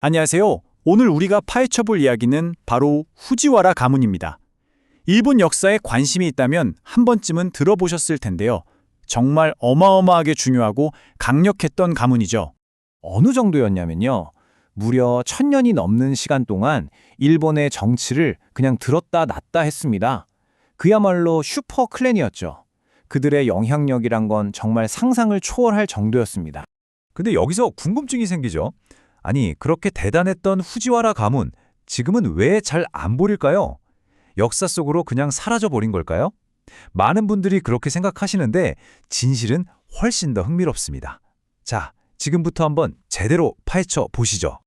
안녕하세요. 오늘 우리가 파헤쳐볼 이야기는 바로 후지와라 가문입니다. 일본 역사에 관심이 있다면 한 번쯤은 들어보셨을 텐데요. 정말 어마어마하게 중요하고 강력했던 가문이죠. 어느 정도였냐면요. 무려 1000년이 넘는 시간 동안 일본의 정치를 그냥 들었다 놨다 했습니다. 그야말로 슈퍼 클랜이었죠. 그들의 영향력이란 건 정말 상상을 초월할 정도였습니다. 근데 여기서 궁금증이 생기죠. 아니, 그렇게 대단했던 후지와라 가문, 지금은 왜 잘 안 보일까요? 역사 속으로 그냥 사라져버린 걸까요? 많은 분들이 그렇게 생각하시는데 진실은 훨씬 더 흥미롭습니다. 자, 지금부터 한번 제대로 파헤쳐 보시죠.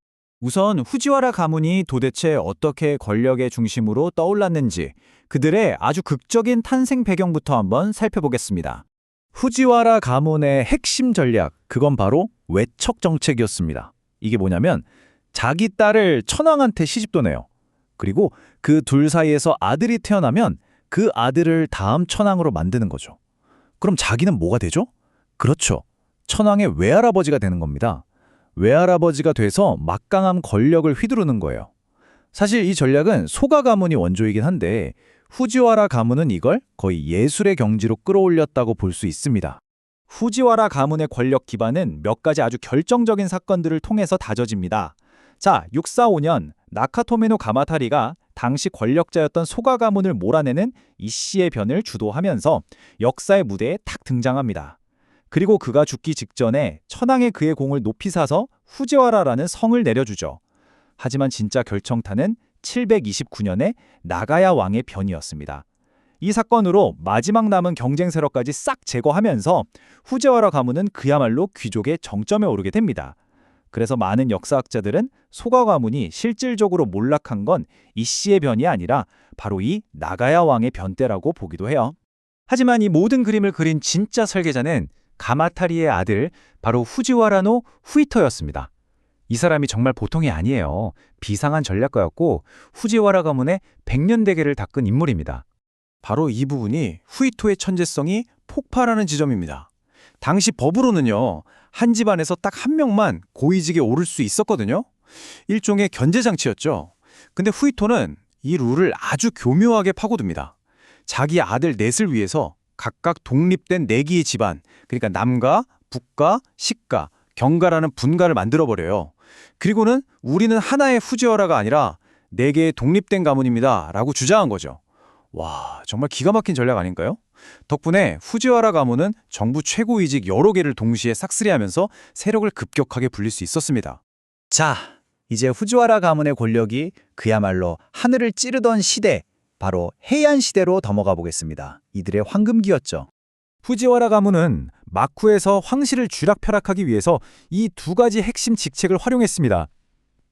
우선 후지와라 가문이 도대체 어떻게 권력의 중심으로 떠올랐는지 그들의 아주 극적인 탄생 배경부터 한번 살펴보겠습니다. 후지와라 가문의 핵심 전략, 그건 바로 외척 정책이었습니다. 이게 뭐냐면 자기 딸을 천황한테 시집보내요. 그리고 그 둘 사이에서 아들이 태어나면 그 아들을 다음 천황으로 만드는 거죠. 그럼 자기는 뭐가 되죠? 그렇죠. 천황의 외할아버지가 되는 겁니다. 외할아버지가 돼서 막강한 권력을 휘두르는 거예요. 사실 이 전략은 소가 가문이 원조이긴 한데 후지와라 가문은 이걸 거의 예술의 경지로 끌어올렸다고 볼 수 있습니다. 후지와라 가문의 권력 기반은 몇 가지 아주 결정적인 사건들을 통해서 다져집니다. 자, 645년 나카토메노 가마타리가 당시 권력자였던 소가 가문을 몰아내는 이씨의 변을 주도하면서 역사의 무대에 탁 등장합니다. 그리고 그가 죽기 직전에 천황에 그의 공을 높이 사서 후지와라라는 성을 내려주죠. 하지만 진짜 결정타는 729년에 나가야 왕의 변이었습니다. 이 사건으로 마지막 남은 경쟁 세력까지 싹 제거하면서 후지와라 가문은 그야말로 귀족의 정점에 오르게 됩니다. 그래서 많은 역사학자들은 소가 가문이 실질적으로 몰락한 건 이씨의 변이 아니라 바로 이 나가야 왕의 변 때라고 보기도 해요. 하지만 이 모든 그림을 그린 진짜 설계자는 가마타리의 아들 바로 후지와라노 후이토였습니다. 이 사람이 정말 보통이 아니에요. 비상한 전략가였고 후지와라 가문의 100년 대계를 닦은 인물입니다. 바로 이 부분이 후이토의 천재성이 폭발하는 지점입니다. 당시 법으로는요, 한 집안에서 딱 한 명만 고위직에 오를 수 있었거든요. 일종의 견제장치였죠. 근데 후이토는 이 룰을 아주 교묘하게 파고듭니다. 자기 아들 넷을 위해서 각각 독립된 네 개의 집안, 그러니까 남가, 북가, 식가, 경가라는 분가를 만들어버려요. 그리고는 우리는 하나의 후지와라가 아니라 네 개의 독립된 가문입니다 라고 주장한 거죠. 와, 정말 기가 막힌 전략 아닌가요? 덕분에 후지와라 가문은 정부 최고이직 여러 개를 동시에 싹쓸이하면서 세력을 급격하게 불릴 수 있었습니다. 자, 이제 후지와라 가문의 권력이 그야말로 하늘을 찌르던 시대, 바로 해안 시대로 넘어가 보겠습니다. 이들의 황금기였죠. 후지와라 가문은 마쿠에서 황실을 쥐락펴락하기 위해서 이 두 가지 핵심 직책을 활용했습니다.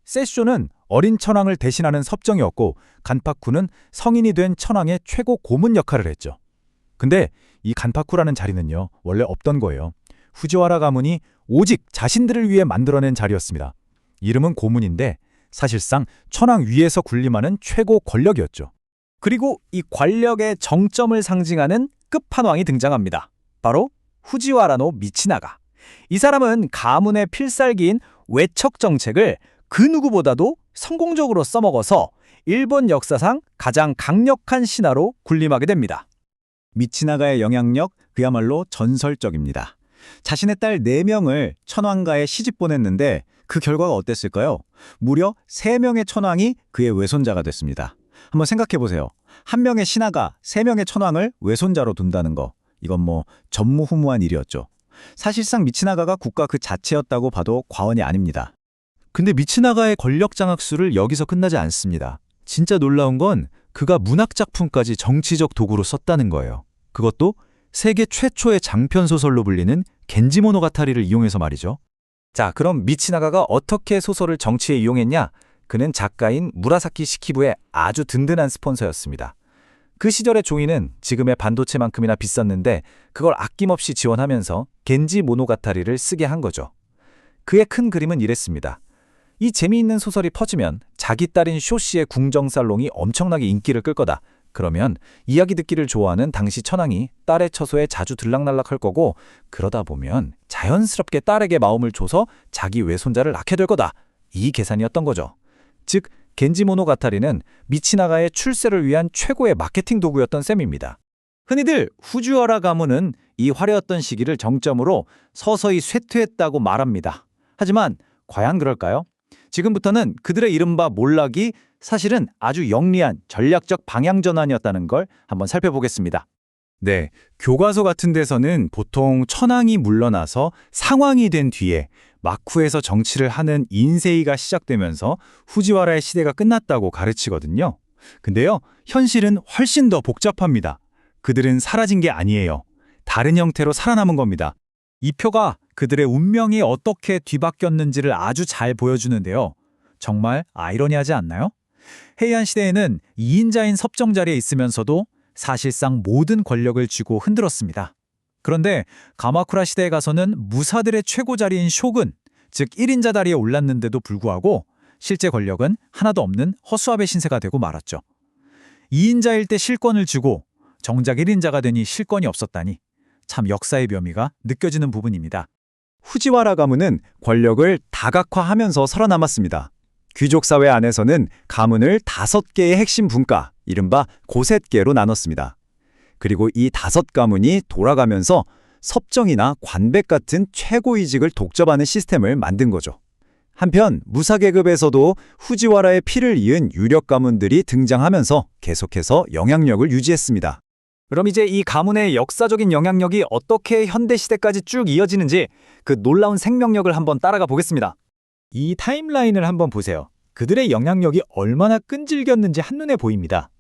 세쇼는 어린 천황을 대신하는 섭정이었고 간파쿠는 성인이 된 천황의 최고 고문 역할을 했죠. 근데 이 간파쿠라는 자리는요, 원래 없던 거예요. 후지와라 가문이 오직 자신들을 위해 만들어낸 자리였습니다. 이름은 고문인데 사실상 천황 위에서 군림하는 최고 권력이었죠. 그리고 이 권력의 정점을 상징하는 끝판왕이 등장합니다. 바로 후지와라노 미치나가. 이 사람은 가문의 필살기인 외척 정책을 그 누구보다도 성공적으로 써먹어서 일본 역사상 가장 강력한 신하로 군림하게 됩니다. 미치나가의 영향력 그야말로 전설적입니다. 자신의 딸 4명을 천황가에 시집 보냈는데 그 결과가 어땠을까요? 무려 3명의 천황이 그의 외손자가 됐습니다. 한번 생각해보세요. 한 명의 신하가 3명의 천황을 외손자로 둔다는 거. 이건 뭐 전무후무한 일이었죠. 사실상 미치나가가 국가 그 자체였다고 봐도 과언이 아닙니다. 근데 미치나가의 권력 장악수를 여기서 끝나지 않습니다. 진짜 놀라운 건 그가 문학작품까지 정치적 도구로 썼다는 거예요. 그것도 세계 최초의 장편소설로 불리는 겐지모노가타리를 이용해서 말이죠. 자, 그럼 미치나가가 어떻게 소설을 정치에 이용했냐? 그는 작가인 무라사키 시키부의 아주 든든한 스폰서였습니다. 그 시절의 종이는 지금의 반도체만큼이나 비쌌는데 그걸 아낌없이 지원하면서 겐지 모노가타리를 쓰게 한 거죠. 그의 큰 그림은 이랬습니다. 이 재미있는 소설이 퍼지면 자기 딸인 쇼씨의 궁정살롱이 엄청나게 인기를 끌 거다. 그러면 이야기 듣기를 좋아하는 당시 천황이 딸의 처소에 자주 들락날락할 거고 그러다 보면 자연스럽게 딸에게 마음을 줘서 자기 외손자를 낳게 될 거다. 이 계산이었던 거죠. 즉, 겐지 모노가타리는 미치나가의 출세를 위한 최고의 마케팅 도구였던 셈입니다. 흔히들 후지와라 가문은 이 화려했던 시기를 정점으로 서서히 쇠퇴했다고 말합니다. 하지만 과연 그럴까요? 지금부터는 그들의 이른바 몰락이 사실은 아주 영리한 전략적 방향 전환이었다는 걸 한번 살펴보겠습니다. 네, 교과서 같은 데서는 보통 천황이 물러나서 상황이 된 뒤에 마쿠에서 정치를 하는 인세이가 시작되면서 후지와라의 시대가 끝났다고 가르치거든요. 근데요, 현실은 훨씬 더 복잡합니다. 그들은 사라진 게 아니에요. 다른 형태로 살아남은 겁니다. 이 표가 그들의 운명이 어떻게 뒤바뀌었는지를 아주 잘 보여주는데요. 정말 아이러니하지 않나요? 헤이안 시대에는 2인자인 섭정 자리에 있으면서도 사실상 모든 권력을 쥐고 흔들었습니다. 그런데 가마쿠라 시대에 가서는 무사들의 최고 자리인 쇼군, 즉 1인자 다리에 올랐는데도 불구하고 실제 권력은 하나도 없는 허수아비 신세가 되고 말았죠. 2인자일 때 실권을 쥐고 정작 1인자가 되니 실권이 없었다니 참 역사의 묘미가 느껴지는 부분입니다. 후지와라 가문은 권력을 다각화하면서 살아남았습니다. 귀족 사회 안에서는 가문을 5개의 핵심 분과, 이른바 고셋계로 나눴습니다. 그리고 이 5가문이 돌아가면서 섭정이나 관백 같은 최고이직을 독점하는 시스템을 만든 거죠. 한편 무사계급에서도 후지와라의 피를 이은 유력 가문들이 등장하면서 계속해서 영향력을 유지했습니다. 그럼 이제 이 가문의 역사적인 영향력이 어떻게 현대시대까지 쭉 이어지는지 그 놀라운 생명력을 한번 따라가 보겠습니다. 이 타임라인을 한번 보세요. 그들의 영향력이 얼마나 끈질겼는지 한눈에 보입니다.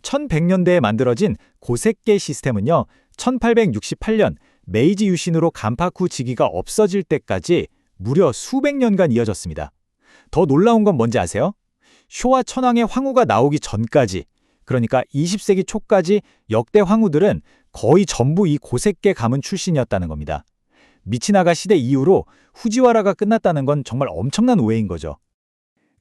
1100년대에 만들어진 고세계 시스템은요, 1868년 메이지 유신으로 간파쿠 지기가 없어질 때까지 무려 수백 년간 이어졌습니다. 더 놀라운 건 뭔지 아세요? 쇼와 천황의 황후가 나오기 전까지, 그러니까 20세기 초까지 역대 황후들은 거의 전부 이 고세계 가문 출신이었다는 겁니다. 미치나가 시대 이후로 후지와라가 끝났다는 건 정말 엄청난 오해인 거죠.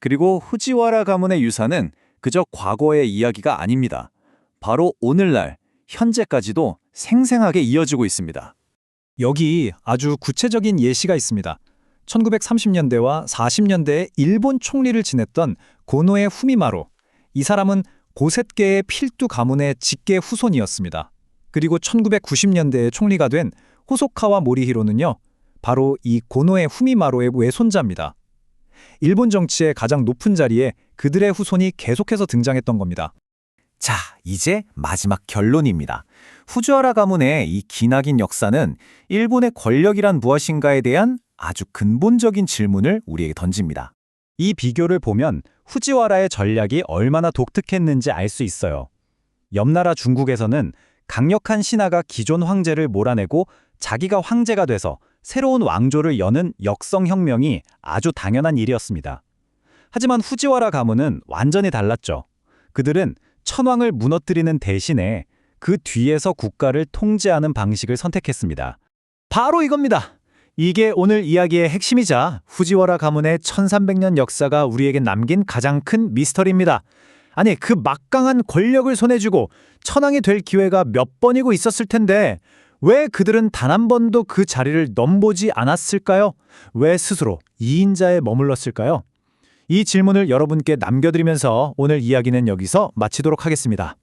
그리고 후지와라 가문의 유산은 그저 과거의 이야기가 아닙니다. 바로 오늘날, 현재까지도 생생하게 이어지고 있습니다. 여기 아주 구체적인 예시가 있습니다. 1930년대와 40년대에 일본 총리를 지냈던 고노에 후미마로. 이 사람은 고셋계의 필두 가문의 직계 후손이었습니다. 그리고 1990년대에 총리가 된 호소카와 모리히로는요, 바로 이 고노에 후미마로의 외손자입니다. 일본 정치의 가장 높은 자리에 그들의 후손이 계속해서 등장했던 겁니다. 자, 이제 마지막 결론입니다. 후지와라 가문의 이 기나긴 역사는 일본의 권력이란 무엇인가에 대한 아주 근본적인 질문을 우리에게 던집니다. 이 비교를 보면 후지와라의 전략이 얼마나 독특했는지 알 수 있어요. 옆나라 중국에서는 강력한 신하가 기존 황제를 몰아내고 자기가 황제가 돼서 새로운 왕조를 여는 역성혁명이 아주 당연한 일이었습니다. 하지만 후지와라 가문은 완전히 달랐죠. 그들은 천황을 무너뜨리는 대신에 그 뒤에서 국가를 통제하는 방식을 선택했습니다. 바로 이겁니다. 이게 오늘 이야기의 핵심이자 후지와라 가문의 1300년 역사가 우리에게 남긴 가장 큰 미스터리입니다. 아니, 그 막강한 권력을 손에 쥐고 천황이 될 기회가 몇 번이고 있었을 텐데 왜 그들은 단 한 번도 그 자리를 넘보지 않았을까요? 왜 스스로 2인자에 머물렀을까요? 이 질문을 여러분께 남겨드리면서 오늘 이야기는 여기서 마치도록 하겠습니다.